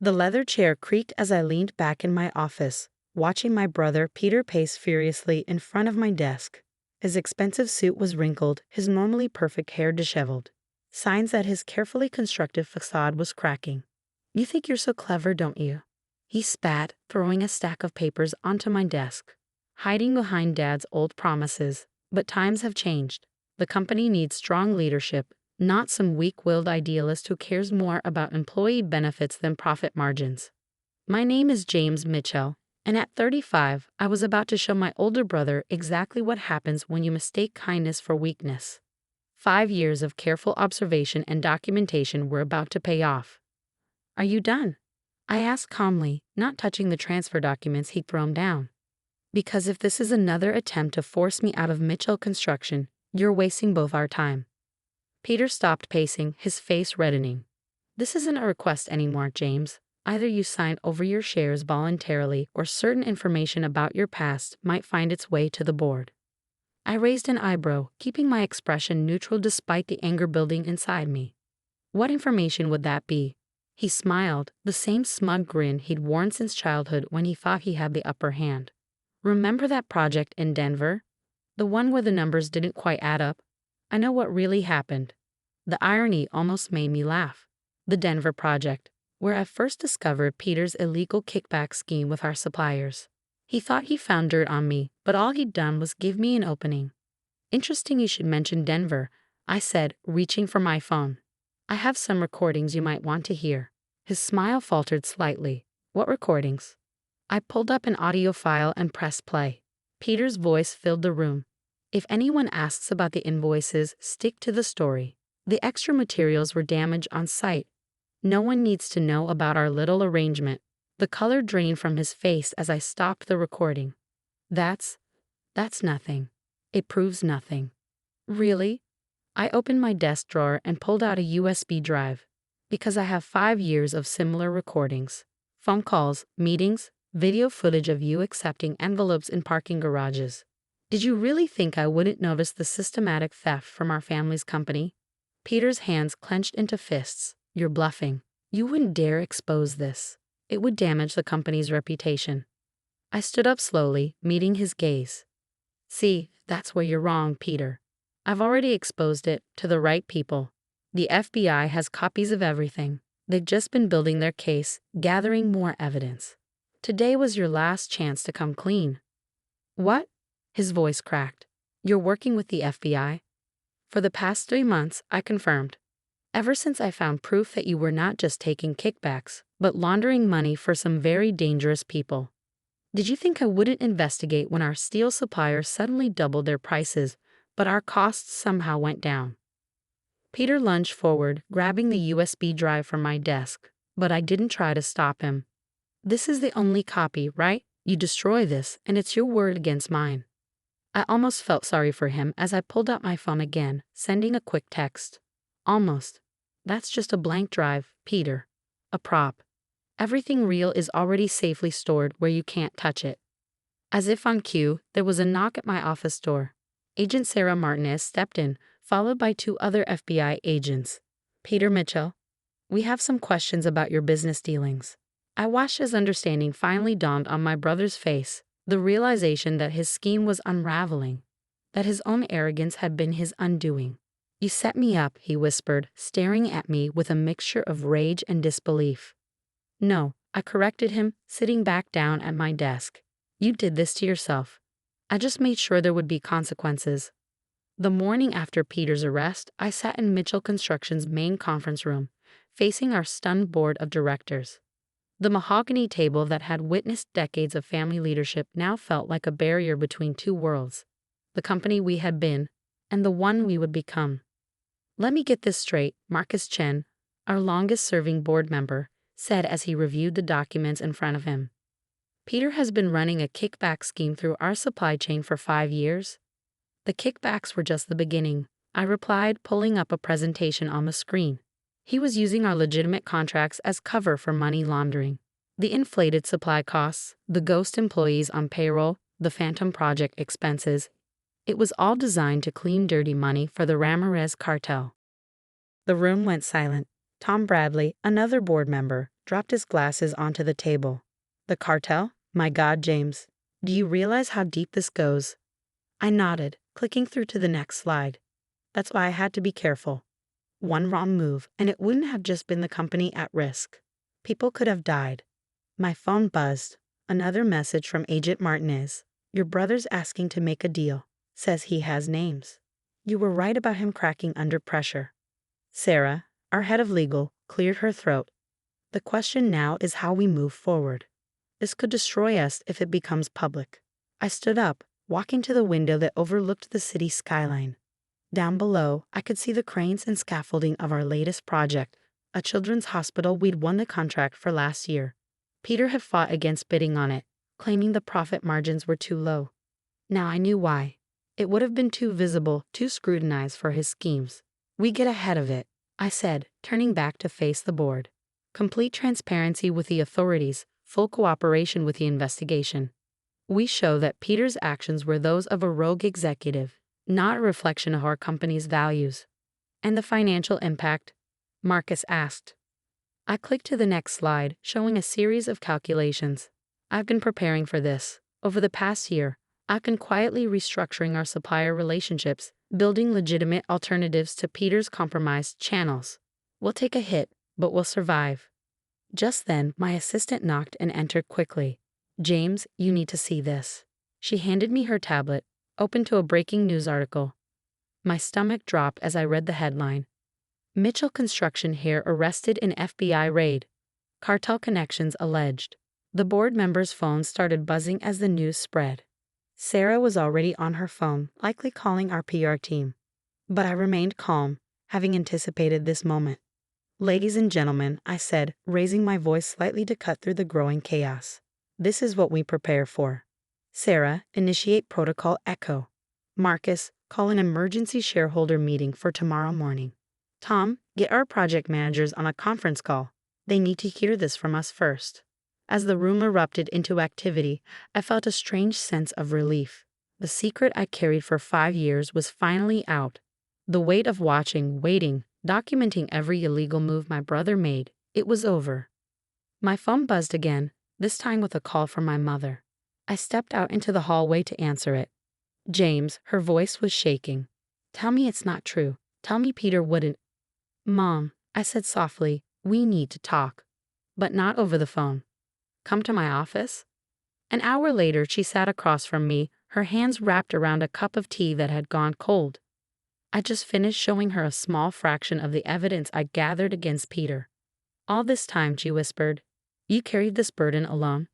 The leather chair creaked as I leaned back in my office, watching my brother Peter pace furiously in front of my desk. His expensive suit was wrinkled, his normally perfect hair disheveled. Signs that his carefully constructed facade was cracking. "You think you're so clever, don't you?" He spat, throwing a stack of papers onto my desk. "Hiding behind Dad's old promises. But times have changed. The company needs strong leadership, not some weak-willed idealist who cares more about employee benefits than profit margins." My name is James Mitchell, and at 35, I was about to show my older brother exactly what happens when you mistake kindness for weakness. 5 years of careful observation and documentation were about to pay off. "Are you done?" I asked calmly, not touching the transfer documents he'd thrown down. "Because if this is another attempt to force me out of Mitchell Construction, you're wasting both our time." Peter stopped pacing, his face reddening. "This isn't a request anymore, James. Either you sign over your shares voluntarily or certain information about your past might find its way to the board." I raised an eyebrow, keeping my expression neutral despite the anger building inside me. "What information would that be?" He smiled, the same smug grin he'd worn since childhood when he thought he had the upper hand. "Remember that project in Denver? The one where the numbers didn't quite add up? I know what really happened." The irony almost made me laugh. The Denver project, where I first discovered Peter's illegal kickback scheme with our suppliers. He thought he found dirt on me, but all he'd done was give me an opening. "Interesting you should mention Denver," I said, reaching for my phone. "I have some recordings you might want to hear." His smile faltered slightly. "What recordings?" I pulled up an audio file and pressed play. Peter's voice filled the room. "If anyone asks about the invoices, stick to the story. The extra materials were damaged on site. No one needs to know about our little arrangement." The color drained from his face as I stopped the recording. That's nothing. It proves nothing." "Really?" I opened my desk drawer and pulled out a USB drive. "Because I have 5 years of similar recordings. Phone calls, meetings, video footage of you accepting envelopes in parking garages. Did you really think I wouldn't notice the systematic theft from our family's company?" Peter's hands clenched into fists. "You're bluffing. You wouldn't dare expose this. It would damage the company's reputation." I stood up slowly, meeting his gaze. "See, that's where you're wrong, Peter. I've already exposed it to the right people. The FBI has copies of everything. They've just been building their case, gathering more evidence. Today was your last chance to come clean." "What?" His voice cracked. "You're working with the FBI?" "For the past 3 months," I confirmed. "Ever since I found proof that you were not just taking kickbacks, but laundering money for some very dangerous people." "Did you think I wouldn't investigate when our steel suppliers suddenly doubled their prices, but our costs somehow went down?" Peter lunged forward, grabbing the USB drive from my desk, but I didn't try to stop him. "This is the only copy, right? You destroy this, and it's your word against mine." I almost felt sorry for him as I pulled out my phone again, sending a quick text. "Almost. That's just a blank drive, Peter. A prop. Everything real is already safely stored where you can't touch it." As if on cue, there was a knock at my office door. Agent Sarah Martinez stepped in, followed by 2 other FBI agents. "Peter Mitchell, we have some questions about your business dealings." I watched as understanding finally dawned on my brother's face, the realization that his scheme was unraveling, that his own arrogance had been his undoing. "You set me up," he whispered, staring at me with a mixture of rage and disbelief. "No," I corrected him, sitting back down at my desk. "You did this to yourself. I just made sure there would be consequences." The morning after Peter's arrest, I sat in Mitchell Construction's main conference room, facing our stunned board of directors. The mahogany table that had witnessed decades of family leadership now felt like a barrier between 2 worlds, the company we had been and the one we would become. "Let me get this straight," Marcus Chen, our longest-serving board member, said as he reviewed the documents in front of him. "Peter has been running a kickback scheme through our supply chain for 5 years?" "The kickbacks were just the beginning," I replied, pulling up a presentation on the screen. "He was using our legitimate contracts as cover for money laundering. The inflated supply costs, the ghost employees on payroll, the phantom project expenses. It was all designed to clean dirty money for the Ramirez cartel." The room went silent. Tom Bradley, another board member, dropped his glasses onto the table. The cartel? My God, James. Do you realize how deep this goes? I nodded, clicking through to the next slide. That's why I had to be careful. One wrong move, and it wouldn't have just been the company at risk. People could have died. My phone buzzed. Another message from Agent Martinez. Your brother's asking to make a deal. Says he has names. You were right about him cracking under pressure. Sarah, our head of legal, cleared her throat. The question now is how we move forward. This could destroy us if it becomes public. I stood up, walking to the window that overlooked the city skyline. Down below, I could see the cranes and scaffolding of our latest project, a children's hospital we'd won the contract for last year. Peter had fought against bidding on it, claiming the profit margins were too low. Now I knew why. It would have been too visible, too scrutinized for his schemes. We get ahead of it, I said, turning back to face the board. Complete transparency with the authorities, full cooperation with the investigation. We show that Peter's actions were those of a rogue executive, not a reflection of our company's values. And the financial impact? Marcus asked. I clicked to the next slide, showing a series of calculations. I've been preparing for this. Over the past year, I've been quietly restructuring our supplier relationships, building legitimate alternatives to Peter's compromised channels. We'll take a hit, but we'll survive. Just then, my assistant knocked and entered quickly. James, you need to see this. She handed me her tablet, open to a breaking news article. My stomach dropped as I read the headline. Mitchell Construction here arrested in FBI raid. Cartel connections alleged. The board members' phones started buzzing as the news spread. Sarah was already on her phone, likely calling our PR team. But I remained calm, having anticipated this moment. Ladies and gentlemen, I said, raising my voice slightly to cut through the growing chaos. This is what we prepare for. Sarah, initiate protocol echo. Marcus, call an emergency shareholder meeting for tomorrow morning. Tom, get our project managers on a conference call. They need to hear this from us first. As the room erupted into activity, I felt a strange sense of relief. The secret I carried for 5 years was finally out. The weight of watching, waiting, documenting every illegal move my brother made, it was over. My phone buzzed again, this time with a call from my mother. I stepped out into the hallway to answer it. James, her voice was shaking. Tell me it's not true. Tell me Peter wouldn't. Mom, I said softly, we need to talk. But not over the phone. Come to my office? An hour later, she sat across from me, her hands wrapped around a cup of tea that had gone cold. I just finished showing her a small fraction of the evidence I gathered against Peter. All this time, she whispered, you carried this burden alone.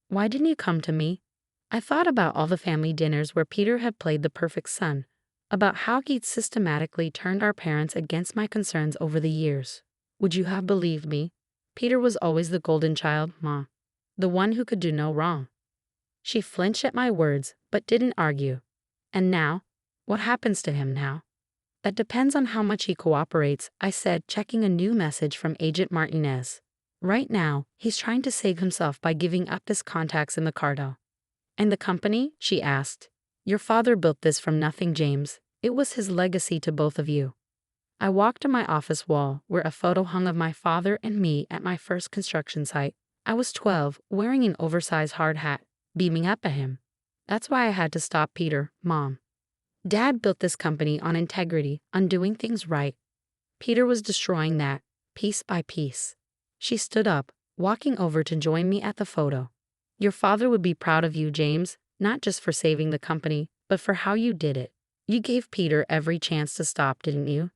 Why didn't you come to me? I thought about all the family dinners where Peter had played the perfect son, about how he'd systematically turned our parents against my concerns over the years. Would you have believed me? Peter was always the golden child, Ma. The one who could do no wrong. She flinched at my words, but didn't argue. And now? What happens to him now? That depends on how much he cooperates, I said, checking a new message from Agent Martinez. Right now, he's trying to save himself by giving up his contacts in the cartel. And the company? She asked. Your father built this from nothing, James. It was his legacy to both of you. I walked to my office wall, where a photo hung of my father and me at my first construction site. I was 12, wearing an oversized hard hat, beaming up at him. That's why I had to stop Peter, Mom. Dad built this company on integrity, on doing things right. Peter was destroying that, piece by piece. She stood up, walking over to join me at the photo. Your father would be proud of you, James, not just for saving the company, but for how you did it. You gave Peter every chance to stop, didn't you?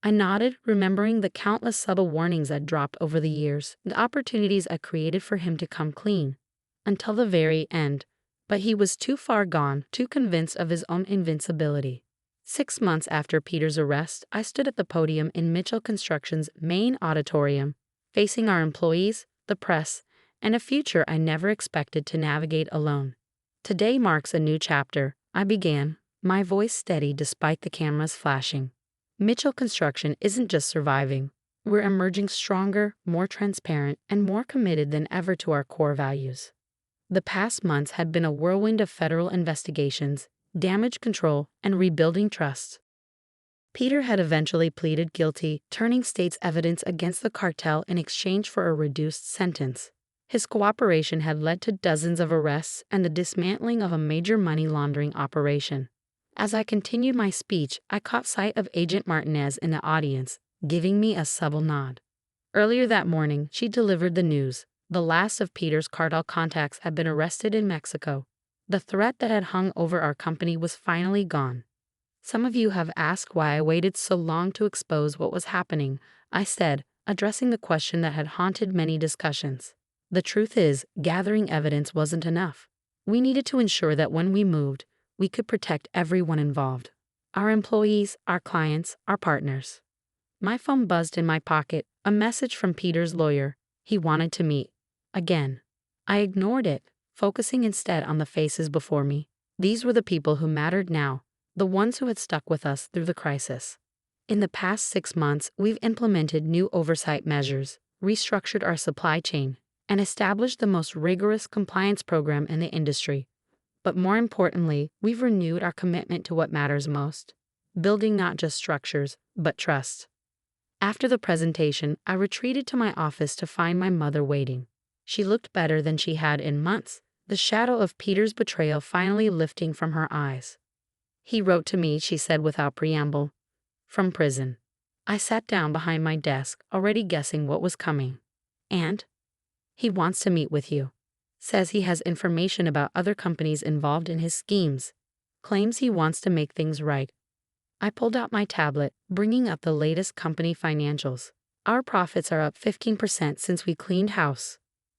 I nodded, remembering the countless subtle warnings I'd dropped over the years, the opportunities I created for him to come clean. Until the very end. But he was too far gone, too convinced of his own invincibility. 6 months after Peter's arrest, I stood at the podium in Mitchell Construction's main auditorium, facing our employees, the press, and a future I never expected to navigate alone. Today marks a new chapter, I began, my voice steady despite the cameras flashing. Mitchell Construction isn't just surviving. We're emerging stronger, more transparent, and more committed than ever to our core values. The past months had been a whirlwind of federal investigations, damage control, and rebuilding trust. Peter had eventually pleaded guilty, turning state's evidence against the cartel in exchange for a reduced sentence. His cooperation had led to dozens of arrests and the dismantling of a major money laundering operation. As I continued my speech, I caught sight of Agent Martinez in the audience, giving me a subtle nod. Earlier that morning, she delivered the news. The last of Peter's cartel contacts had been arrested in Mexico. The threat that had hung over our company was finally gone. Some of you have asked why I waited so long to expose what was happening, I said, addressing the question that had haunted many discussions. The truth is, gathering evidence wasn't enough. We needed to ensure that when we moved, we could protect everyone involved. Our employees, our clients, our partners. My phone buzzed in my pocket, a message from Peter's lawyer. He wanted to meet. Again. I ignored it, focusing instead on the faces before me. These were the people who mattered now, the ones who had stuck with us through the crisis. In the past 6 months, we've implemented new oversight measures, restructured our supply chain, and established the most rigorous compliance program in the industry. But more importantly, we've renewed our commitment to what matters most, building not just structures, but trust. After the presentation, I retreated to my office to find my mother waiting. She looked better than she had in months, the shadow of Peter's betrayal finally lifting from her eyes. He wrote to me, she said without preamble. From prison. I sat down behind my desk, already guessing what was coming. And? He wants to meet with you. Says he has information about other companies involved in his schemes. Claims he wants to make things right. I pulled out my tablet, bringing up the latest company financials. Our profits are up 15% since we cleaned house.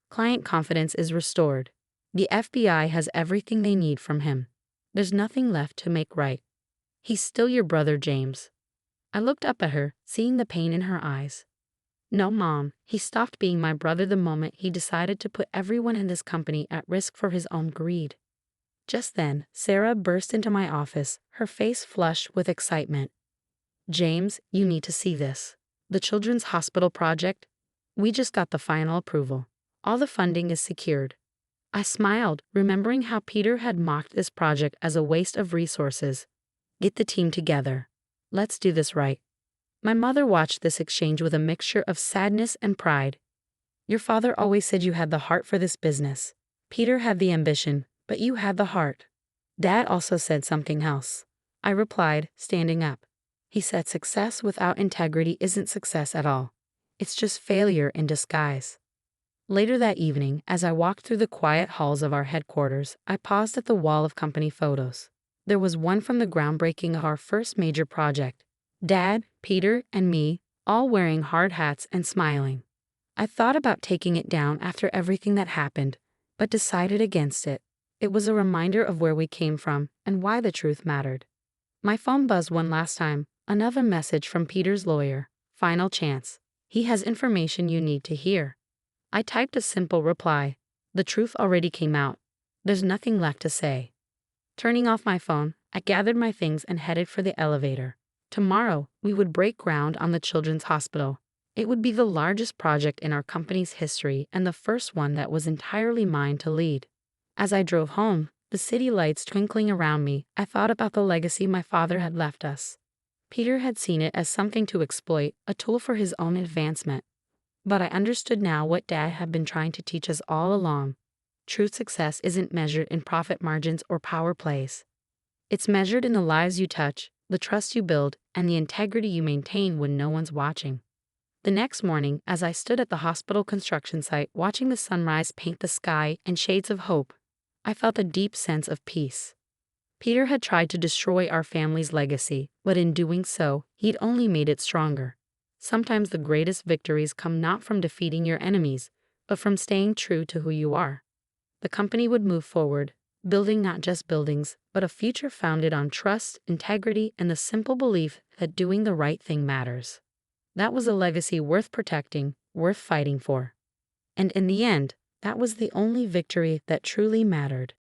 Client confidence is restored. The FBI has everything they need from him. There's nothing left to make right. He's still your brother, James. I looked up at her, seeing the pain in her eyes. No, Mom, he stopped being my brother the moment he decided to put everyone in this company at risk for his own greed. Just then, Sarah burst into my office, her face flushed with excitement. James, you need to see this. The Children's Hospital project? We just got the final approval. All the funding is secured. I smiled, remembering how Peter had mocked this project as a waste of resources. Get the team together. Let's do this right. My mother watched this exchange with a mixture of sadness and pride. Your father always said you had the heart for this business. Peter had the ambition, but you had the heart. Dad also said something else. I replied, standing up. He said success without integrity isn't success at all. It's just failure in disguise. Later that evening, as I walked through the quiet halls of our headquarters, I paused at the wall of company photos. There was one from the groundbreaking of our first major project. Dad, Peter, and me, all wearing hard hats and smiling. I thought about taking it down after everything that happened, but decided against it. It was a reminder of where we came from and why the truth mattered. My phone buzzed one last time, another message from Peter's lawyer. Final chance. He has information you need to hear. I typed a simple reply. The truth already came out. There's nothing left to say. Turning off my phone, I gathered my things and headed for the elevator. Tomorrow, we would break ground on the Children's Hospital. It would be the largest project in our company's history and the first one that was entirely mine to lead. As I drove home, the city lights twinkling around me, I thought about the legacy my father had left us. Peter had seen it as something to exploit, a tool for his own advancement. But I understood now what Dad had been trying to teach us all along. True success isn't measured in profit margins or power plays. It's measured in the lives you touch, the trust you build, and the integrity you maintain when no one's watching. The next morning, as I stood at the hospital construction site watching the sunrise paint the sky in shades of hope, I felt a deep sense of peace. Peter had tried to destroy our family's legacy, but in doing so, he'd only made it stronger. Sometimes the greatest victories come not from defeating your enemies, but from staying true to who you are. The company would move forward, building not just buildings, but a future founded on trust, integrity, and the simple belief that doing the right thing matters. That was a legacy worth protecting, worth fighting for. And in the end, that was the only victory that truly mattered.